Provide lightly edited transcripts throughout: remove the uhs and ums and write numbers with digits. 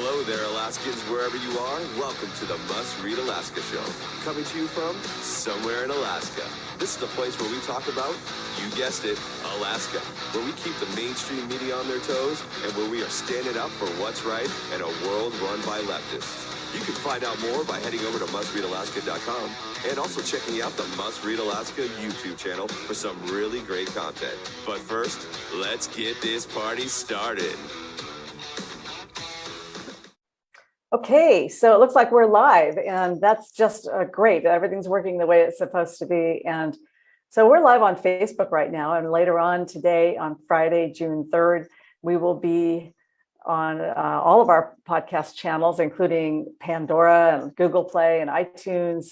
Hello there, Alaskans, wherever you are. Welcome to the Must Read Alaska Show. Coming to you from somewhere in Alaska. This is the place where we talk about, you guessed it, Alaska. Where we keep the mainstream media on their toes and where we are standing up for what's right in a world run by leftists. You can find out more by heading over to mustreadalaska.com and also checking out the Must Read Alaska YouTube channel for some really great content. But first, let's get this party started. Okay, so it looks like we're live, and that's just great. Everything's working the way it's supposed to be. And so we're live on Facebook right now, and later on today, on Friday, June 3rd, we will be on all of our podcast channels, including Pandora and Google Play and iTunes,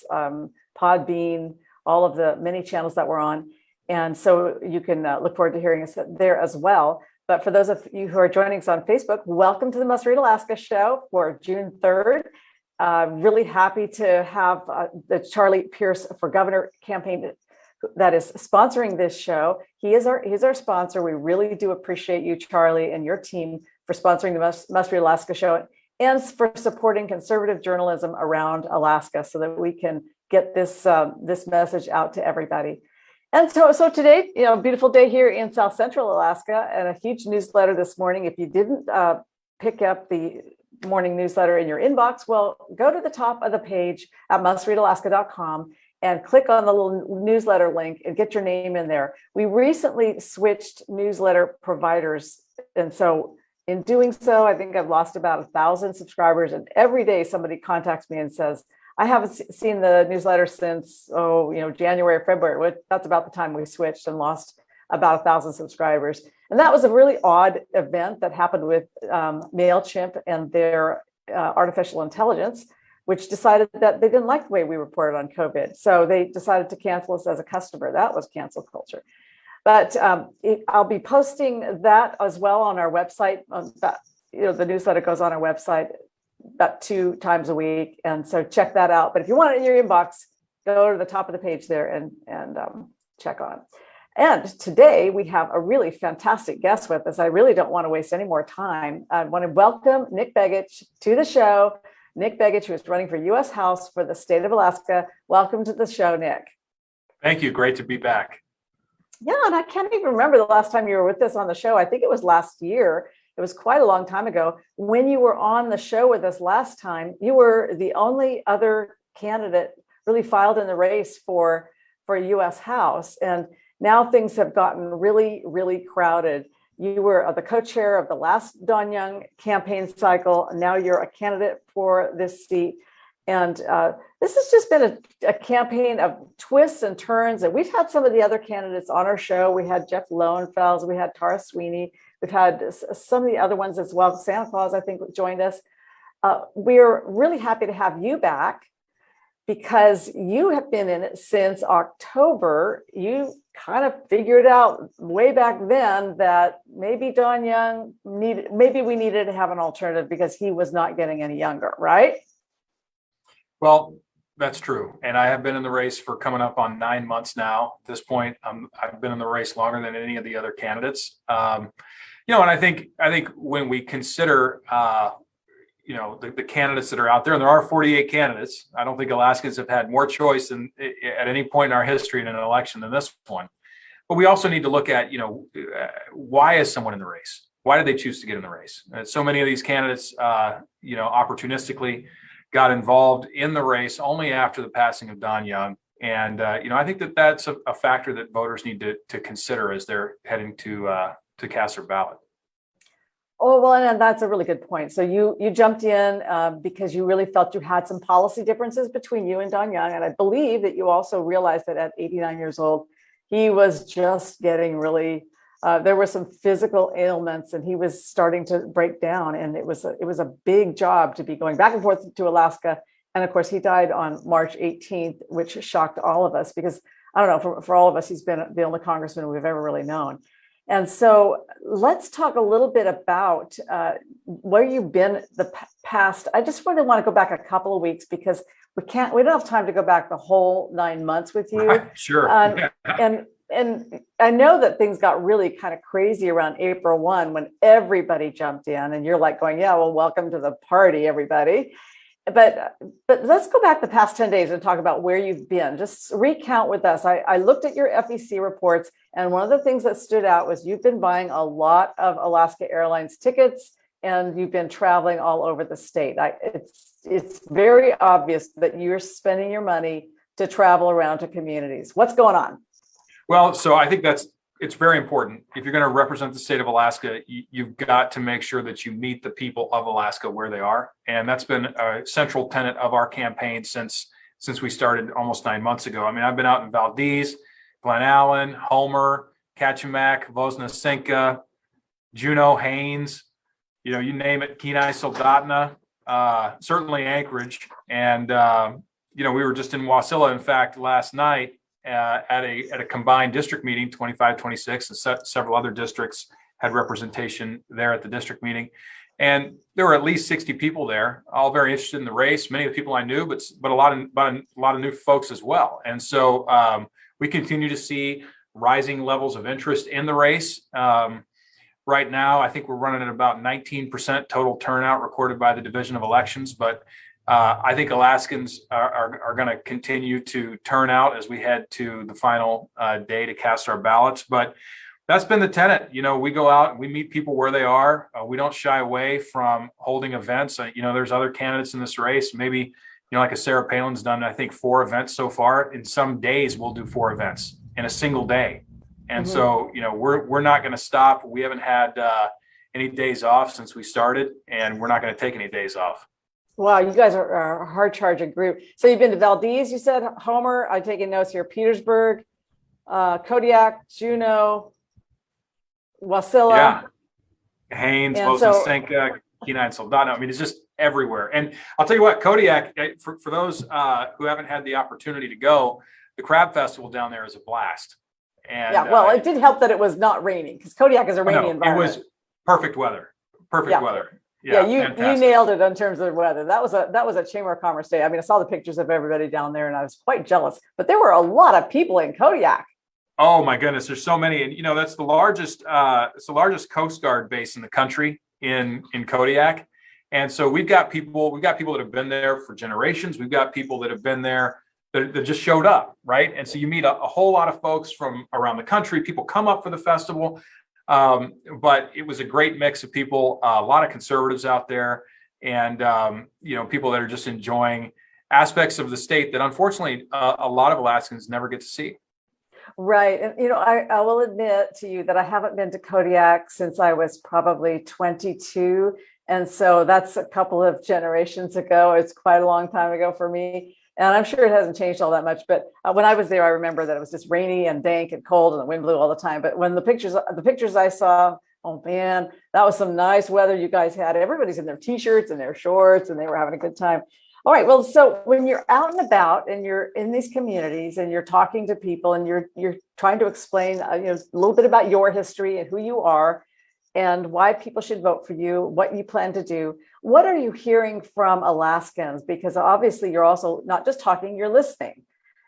Podbean, all of the many channels that we're on. And so you can look forward to hearing us there as well. But for those of you who are joining us on Facebook, welcome to the Must Read Alaska show for June 3rd. Really happy to have the Charlie Pierce for Governor campaign that is sponsoring this show. He's our sponsor. We really do appreciate you, Charlie, and your team for sponsoring the Must Read Alaska show and for supporting conservative journalism around Alaska so that we can get this message out to everybody. And so today, beautiful day here in South Central Alaska, and a huge newsletter this morning. If you didn't pick up the morning newsletter in your inbox, well, go to the top of the page at mustreadalaska.com and click on the little newsletter link and get your name in there. We recently switched newsletter providers, and so in doing so, I think I've lost about 1,000 subscribers, and every day somebody contacts me and says, I haven't seen the newsletter since, January or February. That's about the time we switched and lost about 1,000 subscribers. And that was a really odd event that happened with MailChimp and their artificial intelligence, which decided that they didn't like the way we reported on COVID. So they decided to cancel us as a customer. That was cancel culture. But I'll be posting that as well on our website. The newsletter goes on our website about 2 times a week, and so check that out. But if you want it in your inbox, go to the top of the page there and check on it. And today we have a really fantastic guest with us. I really don't want to waste any more time. I want to welcome Nick Begich to the show. Nick Begich, who is running for U.S. House for the state of Alaska. Welcome to the show, Nick. Thank you. Great to be back. Yeah, and I can't even remember the last time you were with us on the show. I think it was last year. It was quite a long time ago. When you were on the show with us last time, you were the only other candidate really filed in the race for U.S. House. And now things have gotten really, really crowded. You were the co-chair of the last Don Young campaign cycle. Now you're a candidate for this seat. And this has just been a campaign of twists and turns. And we've had some of the other candidates on our show. We had Jeff Lowenfels, we had Tara Sweeney. We've had some of the other ones as well. Santa Claus, I think, joined us. We're really happy to have you back because you have been in it since October. You kind of figured out way back then that maybe Don Young maybe we needed to have an alternative because he was not getting any younger, right? Well, that's true. And I have been in the race for coming up on 9 months now. At this point, I've been in the race longer than any of the other candidates. And I think when we consider, the candidates that are out there, and there are 48 candidates, I don't think Alaskans have had more choice at any point in our history in an election than this one. But we also need to look at, why is someone in the race? Why did they choose to get in the race? And so many of these candidates, opportunistically got involved in the race only after the passing of Don Young. And, I think that's a factor that voters need to consider as they're heading to cast their ballot. Oh, well, and that's a really good point. So you jumped in because you really felt you had some policy differences between you and Don Young. And I believe that you also realized that at 89 years old, he was just getting really, there were some physical ailments and he was starting to break down. And it was a big job to be going back and forth to Alaska. And of course, he died on March 18th, which shocked all of us because, I don't know, for all of us, he's been the only congressman we've ever really known. And so let's talk a little bit about where you've been the past. I just really want to go back a couple of weeks because we don't have time to go back the whole 9 months with you. Right, sure. And and I know that things got really kind of crazy around April 1 when everybody jumped in, and you're like going, yeah, well, welcome to the party, everybody. But let's go back the past 10 days and talk about where you've been. Just recount with us. I looked at your FEC reports, and one of the things that stood out was you've been buying a lot of Alaska Airlines tickets, and you've been traveling all over the state. It's very obvious that you're spending your money to travel around to communities. What's going on? Well, so I think it's very important. If you're going to represent the state of Alaska, you've got to make sure that you meet the people of Alaska where they are. And that's been a central tenet of our campaign since we started almost 9 months ago. I mean, I've been out in Valdez, Glen Allen, Homer, Kachemak, Voznesenka, Juneau, Haines, you name it, Kenai, Soldotna, certainly Anchorage. And, we were just in Wasilla, in fact, last night, at a combined district meeting, 25, 26, and several other districts had representation there at the district meeting. And there were at least 60 people there, all very interested in the race. Many of the people I knew, but a lot of new folks as well. And so we continue to see rising levels of interest in the race. Right now, I think we're running at about 19% total turnout recorded by the Division of Elections, but I think Alaskans are going to continue to turn out as we head to the final day to cast our ballots. But that's been the tenet. We go out and we meet people where they are. We don't shy away from holding events. There's other candidates in this race. Maybe, like a Sarah Palin's done, I think 4 events so far. In some days, we'll do 4 events in a single day. And so, we're not going to stop. We haven't had any days off since we started, and we're not going to take any days off. Wow, you guys are a hard-charging group. So you've been to Valdez, you said, Homer, I'm taking notes here, Petersburg, Kodiak, Juneau, Wasilla. Yeah, Haines, Voznesenka, Kenai, and Soldotna. I mean, it's just everywhere. And I'll tell you what, Kodiak, for those who haven't had the opportunity to go, the Crab Festival down there is a blast. And, it did help that it was not raining, because Kodiak is a rainy environment. It was perfect weather. Weather. Yeah, you nailed it in terms of weather. That was a Chamber of Commerce day. I mean, I saw the pictures of everybody down there, and I was quite jealous. But there were a lot of people in Kodiak. Oh my goodness, there's so many, and that's the largest. It's the largest Coast Guard base in the country in Kodiak, and so we've got people that have been there for generations. We've got people that have been there that just showed up, right? And so you meet a whole lot of folks from around the country. People come up for the festival. But it was a great mix of people, a lot of conservatives out there, and people that are just enjoying aspects of the state that unfortunately a lot of Alaskans never get to see. Right. And, I will admit to you that I haven't been to Kodiak since I was probably 22. And so that's a couple of generations ago. It's quite a long time ago for me. And I'm sure it hasn't changed all that much. But when I was there, I remember that it was just rainy and dank and cold and the wind blew all the time. But when the pictures I saw, oh man, that was some nice weather you guys had. Everybody's in their t-shirts and their shorts, and they were having a good time. All right. Well, so when you're out and about and you're in these communities and you're talking to people and you're trying to explain a little bit about your history and who you are and why people should vote for you, what you plan to do, what are you hearing from Alaskans? Because obviously you're also not just talking, you're listening.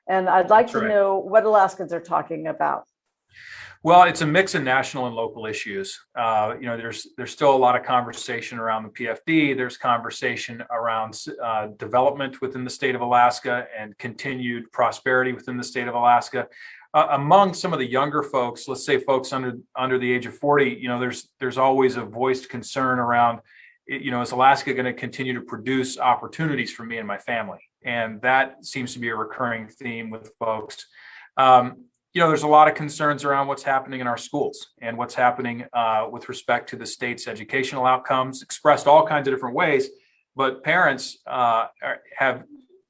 And I'd like to know what Alaskans are talking about. Well, it's a mix of national and local issues. There's still a lot of conversation around the PFD. There's conversation around development within the state of Alaska and continued prosperity within the state of Alaska. Among some of the younger folks, let's say folks under the age of 40, there's always a voiced concern around, is Alaska going to continue to produce opportunities for me and my family? And that seems to be a recurring theme with folks. There's a lot of concerns around what's happening in our schools and what's happening with respect to the state's educational outcomes, expressed all kinds of different ways. But parents have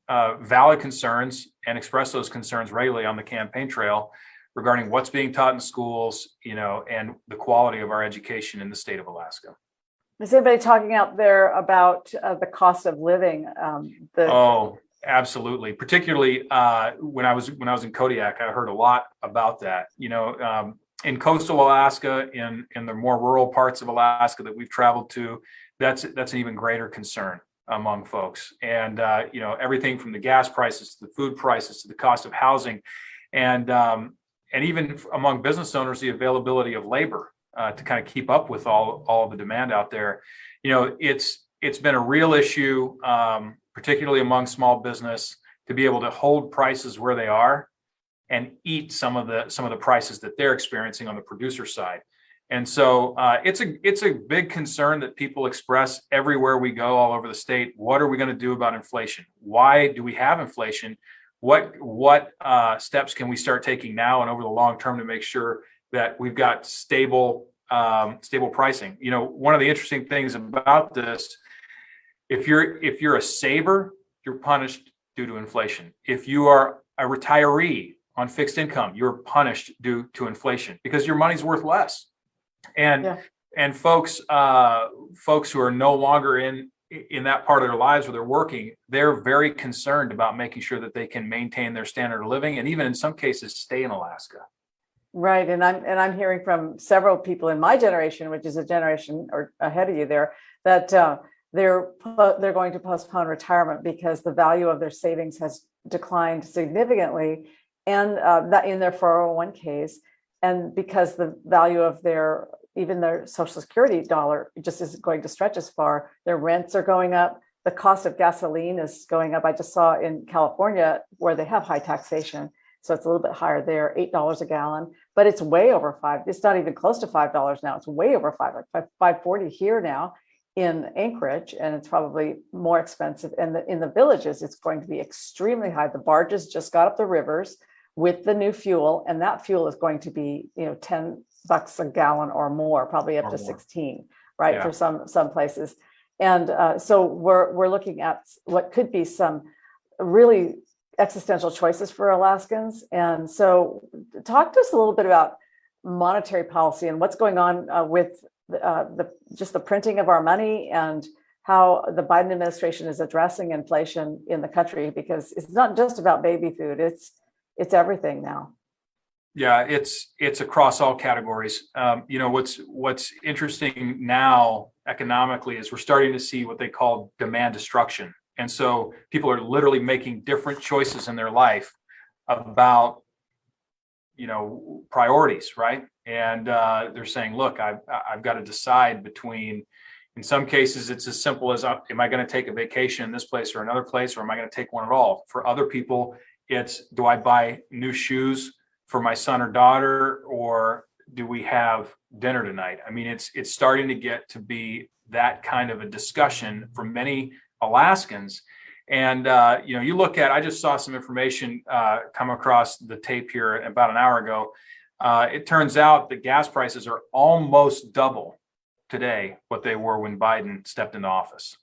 valid concerns and express those concerns regularly on the campaign trail regarding what's being taught in schools, and the quality of our education in the state of Alaska. Is anybody talking out there about the cost of living? Oh, absolutely. Particularly when I was in Kodiak, I heard a lot about that. In coastal Alaska, in the more rural parts of Alaska that we've traveled to, that's an even greater concern among folks. And everything from the gas prices to the food prices to the cost of housing, and even among business owners, the availability of labor to kind of keep up with all of the demand out there. It's been a real issue, particularly among small business, to be able to hold prices where they are and eat some of the prices that they're experiencing on the producer side. And so it's a big concern that people express everywhere we go all over the state. What are we going to do about inflation? Why do we have inflation? What steps can we start taking now and over the long term to make sure that we've got stable pricing? One of the interesting things about this, if you're a saver, you're punished due to inflation. If you are a retiree on fixed income, you're punished due to inflation because your money's worth less. And folks who are no longer in that part of their lives where they're working, they're very concerned about making sure that they can maintain their standard of living and even in some cases stay in Alaska. Right, and I'm hearing from several people in my generation, which is a generation or ahead of you there, that they're going to postpone retirement because the value of their savings has declined significantly, and that in their 401ks, and because the value of their Social Security dollar just isn't going to stretch as far. Their rents are going up. The cost of gasoline is going up. I just saw in California where they have high taxation, so it's a little bit higher there, $8 a gallon, but it's way over $5. It's not even close to $5 now. It's way over $5, like $5.40 here now in Anchorage, and it's probably more expensive. And in the villages, it's going to be extremely high. The barges just got up the rivers with the new fuel, and that fuel is going to be, $10 a gallon or more, probably up to 16, right? Yeah. For some places. And so we're looking at what could be some really existential choices for Alaskans. And so talk to us a little bit about monetary policy and what's going on with the printing of our money and how the Biden administration is addressing inflation in the country, because it's not just about baby food, it's everything now. Yeah, it's across all categories. What's interesting now economically is we're starting to see what they call demand destruction. And so people are literally making different choices in their life about, priorities, right? And they're saying, look, I've got to decide between, in some cases, it's as simple as, am I going to take a vacation in this place or another place, or am I going to take one at all? For other people, it's, do I buy new shoes for my son or daughter, or do we have dinner tonight? I mean, it's starting to get to be that kind of a discussion for many Alaskans. And, you look at, I just saw some information come across the tape here about an hour ago. It turns out that gas prices are almost double today what they were when Biden stepped into office.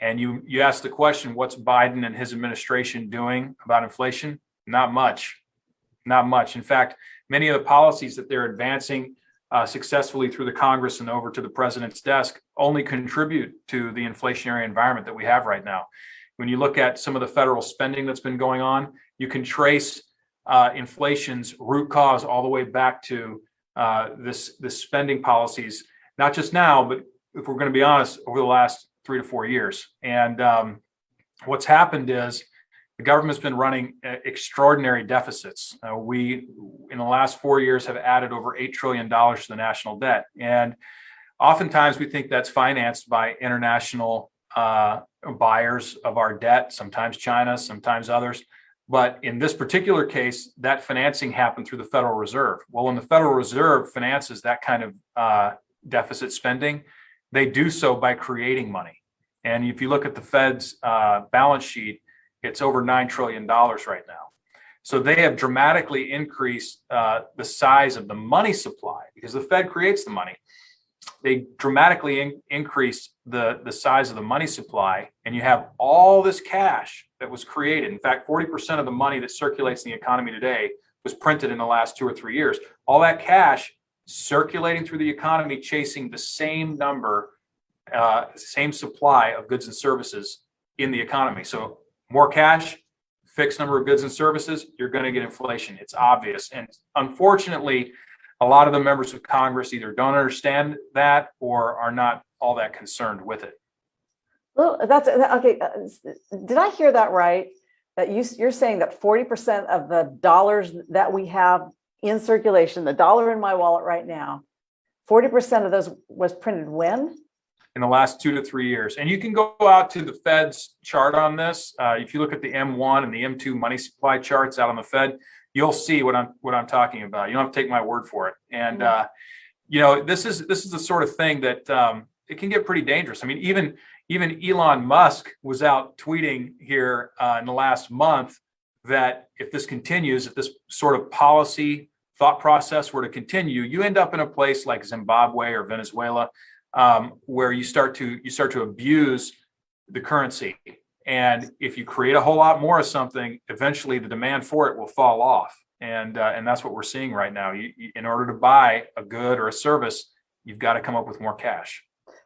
And you ask the question, what's Biden and his administration doing about inflation? Not much. Not much. In fact, many of the policies that they're advancing successfully through the Congress and over to the president's desk only contribute to the inflationary environment that we have right now. When you look at some of the federal spending that's been going on, you can trace inflation's root cause all the way back to this spending policies, not just now, but if we're going to be honest, over the last 3 to 4 years. And what's happened is the government's been running extraordinary deficits. We, in the last 4 years, have added over $8 trillion to the national debt. And oftentimes we think that's financed by international buyers of our debt, sometimes China, sometimes others. But in this particular case, that financing happened through the Federal Reserve. Well, when the Federal Reserve finances that kind of deficit spending, they do so by creating money. And if you look at the Fed's balance sheet, it's over $9 trillion right now. So they have dramatically increased the size of the money supply because the Fed creates the money. They dramatically increased the size of the money supply, and you have all this cash that was created. In fact, 40% of the money that circulates in the economy today was printed in the last 2 or 3 years. All that cash circulating through the economy, chasing the same number, same supply of goods and services in the economy. So more cash, fixed number of goods and services, you're going to get inflation. It's obvious. And unfortunately, a lot of the members of Congress either don't understand that or are not all that concerned with it. Well, that's okay. Did I hear that right? That you're saying that 40% of the dollars that we have in circulation, the dollar in my wallet right now, 40% of those was printed when? In the last 2 to 3 years. And you can go out to the Fed's chart on this. If you look at the M1 and the M2 money supply charts out on the Fed, you'll see what I'm talking about. You don't have to take my word for it. And this is the sort of thing that it can get pretty dangerous. I mean, even Elon Musk was out tweeting here in the last month that if this continues, if this sort of policy thought process were to continue, you end up in a place like Zimbabwe or Venezuela, where you start to abuse the currency. And if you create a whole lot more of something, eventually the demand for it will fall off. And that's what we're seeing right now. In order to buy a good or a service, you've got to come up with more cash.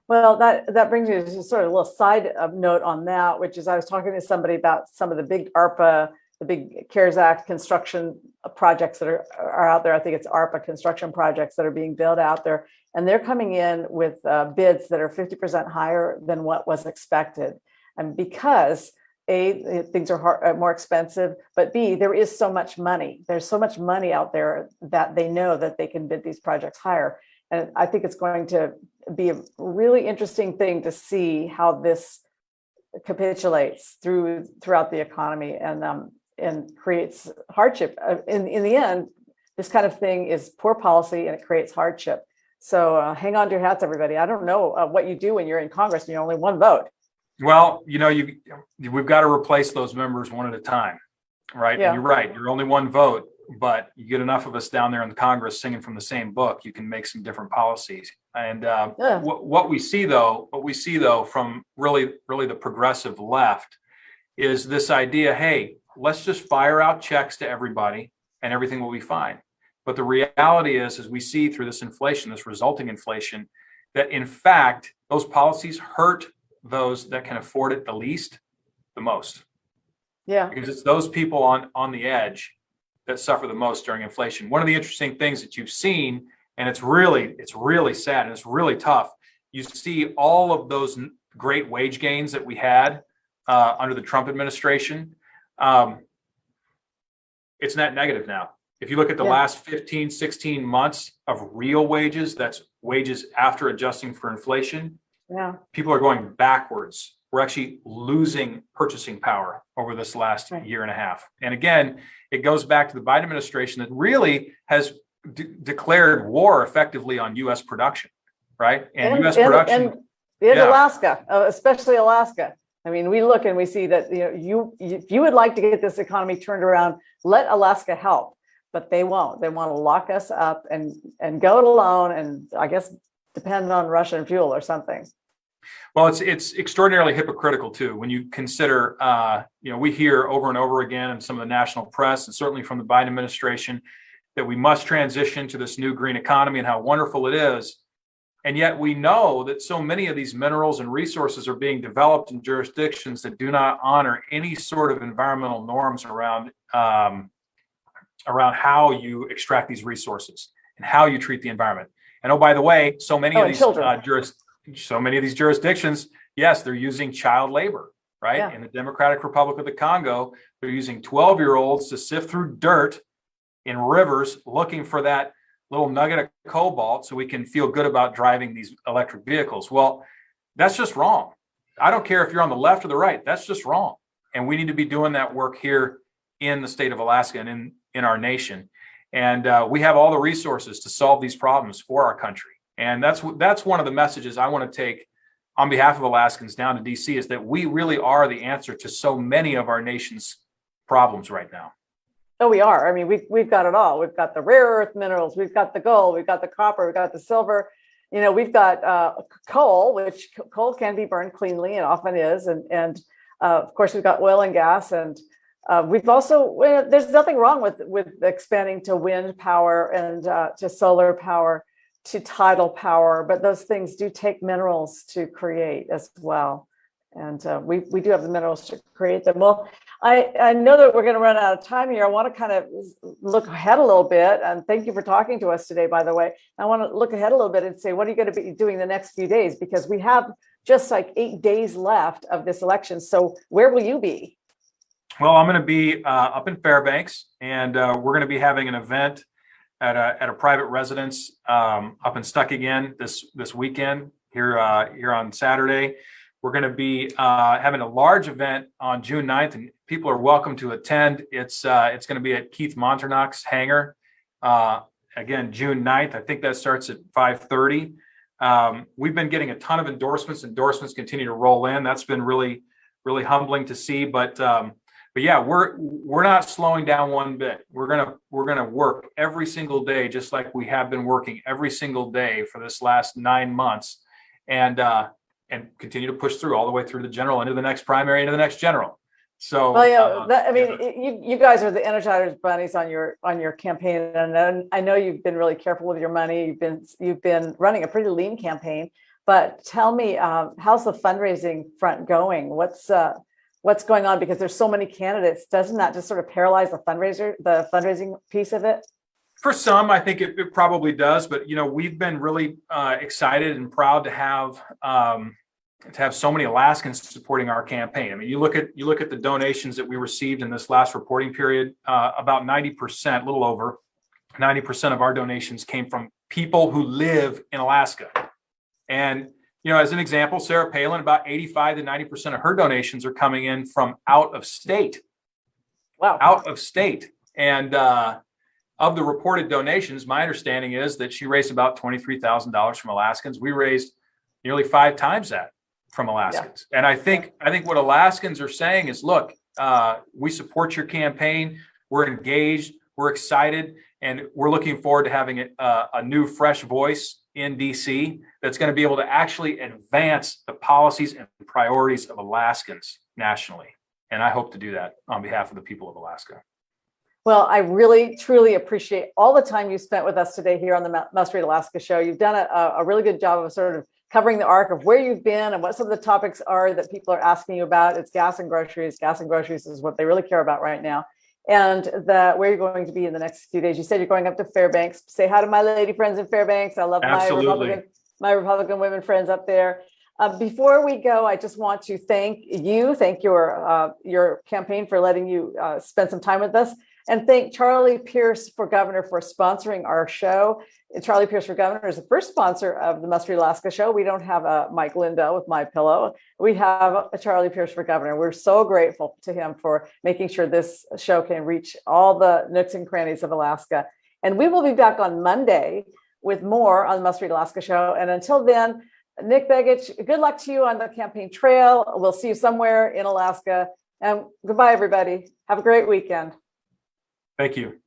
Well, that brings me to sort of a little side note on that, which is I was talking to somebody about some of the big ARPA, the big CARES Act construction projects that are out there. I think it's ARPA construction projects that are being built out there. And they're coming in with bids that are 50% higher than what was expected. And because A, things are more expensive, but B, there is so much money. There's so much money out there that they know that they can bid these projects higher. And I think it's going to be a really interesting thing to see how this capitulates throughout the economy and creates hardship. In the end, this kind of thing is poor policy and it creates hardship. So hang on to your hats, everybody. I don't know what you do when you're in Congress and you only one vote. Well, we've got to replace those members one at a time, right? Yeah. And you're right. You're only one vote, but you get enough of us down there in the Congress singing from the same book, you can make some different policies. And what we see though, from really the progressive left is this idea, hey, let's just fire out checks to everybody and everything will be fine. But the reality is, as we see through this inflation, this resulting inflation, that in fact, those policies hurt those that can afford it the least, the most. Yeah. Because it's those people on the edge that suffer the most during inflation. One of the interesting things that you've seen, and it's really sad and it's really tough, you see all of those great wage gains that we had under the Trump administration. It's net negative now. If you look at the last 15, 16 months of real wages, that's wages after adjusting for inflation, people are going backwards. We're actually losing purchasing power over this last year and a half. And again, it goes back to the Biden administration that really has declared war effectively on U.S. production, right? And U.S. production. And Alaska, especially Alaska. I mean, we look and we see that if you would like to get this economy turned around, let Alaska help. But they won't. They want to lock us up and go it alone, and I guess depend on Russian fuel or something. Well, it's extraordinarily hypocritical too when you consider, we hear over and over again in some of the national press and certainly from the Biden administration that we must transition to this new green economy and how wonderful it is. And yet we know that so many of these minerals and resources are being developed in jurisdictions that do not honor any sort of environmental norms around how you extract these resources and how you treat the environment. And oh, by the way, so many of these jurisdictions, yes, they're using child labor, right? Yeah. In the Democratic Republic of the Congo, they're using 12-year-olds to sift through dirt in rivers looking for that little nugget of cobalt so we can feel good about driving these electric vehicles. Well, that's just wrong. I don't care if you're on the left or the right, that's just wrong. And we need to be doing that work here in the state of Alaska and in our nation. And we have all the resources to solve these problems for our country. And that's one of the messages I want to take on behalf of Alaskans down to DC, is that we really are the answer to so many of our nation's problems right now. Oh, we are. I mean, we've got it all. We've got the rare earth minerals. We've got the gold. We've got the copper. We've got the silver. We've got coal, which coal can be burned cleanly and often is. And of course, we've got oil and gas. And we've also, there's nothing wrong with expanding to wind power and to solar power, to tidal power, but those things do take minerals to create as well. And we do have the minerals to create them. Well, I know that we're going to run out of time here. I want to kind of look ahead a little bit. And thank you for talking to us today, by the way. I want to look ahead a little bit and say, what are you going to be doing the next few days? Because we have just like 8 days left of this election. So where will you be? Well, I'm going to be up in Fairbanks, and we're going to be having an event at a private residence up in Stuckingen this weekend here on Saturday. We're going to be having a large event on June 9th, and people are welcome to attend. It's going to be at Keith Monternach's hangar. Again, June 9th. I think that starts at 5:30. We've been getting a ton of endorsements. Endorsements continue to roll in. That's been really, really humbling to see. But yeah, we're not slowing down one bit. We're gonna work every single day, just like we have been working every single day for this last 9 months, and continue to push through all the way through the general, into the next primary, into the next general. So, well, you guys are the Energizers bunnies on your campaign, and I know you've been really careful with your money. You've been running a pretty lean campaign. But tell me, how's the fundraising front going? What's going on? Because there's so many candidates. Doesn't that just sort of paralyze the fundraising piece of it? For some, I think it probably does. But we've been really excited and proud to have so many Alaskans supporting our campaign. I mean, you look at the donations that we received in this last reporting period. About 90%, a little over 90% of our donations came from people who live in Alaska. And as an example, Sarah Palin, about 85 to 90% of her donations are coming in from out of state. Wow. Out of state. And of the reported donations, my understanding is that she raised about $23,000 from Alaskans. We raised nearly 5 times that from Alaskans. Yeah. And I think what Alaskans are saying is, look, we support your campaign. We're engaged. We're excited. And we're looking forward to having a new, fresh voice in DC that's going to be able to actually advance the policies and priorities of Alaskans nationally. And I hope to do that on behalf of the people of Alaska. Well, I really, truly appreciate all the time you spent with us today here on the Must Read Alaska show. You've done a really good job of sort of covering the arc of where you've been and what some of the topics are that people are asking you about. It's gas and groceries. Gas and groceries is what they really care about right now. And where you're going to be in the next few days. You said you're going up to Fairbanks. Say hi to my lady friends in Fairbanks. I love my Republican women friends up there. Before we go, I just want to thank your campaign for letting you spend some time with us, and thank Charlie Pierce for Governor for sponsoring our show. Charlie Pierce for Governor is the first sponsor of the Must Read Alaska show. We don't have a Mike Lindell with My Pillow. We have a Charlie Pierce for Governor. We're so grateful to him for making sure this show can reach all the nooks and crannies of Alaska. And we will be back on Monday with more on the Must Read Alaska show. And until then, Nick Begich, good luck to you on the campaign trail. We'll see you somewhere in Alaska. And goodbye, everybody. Have a great weekend. Thank you.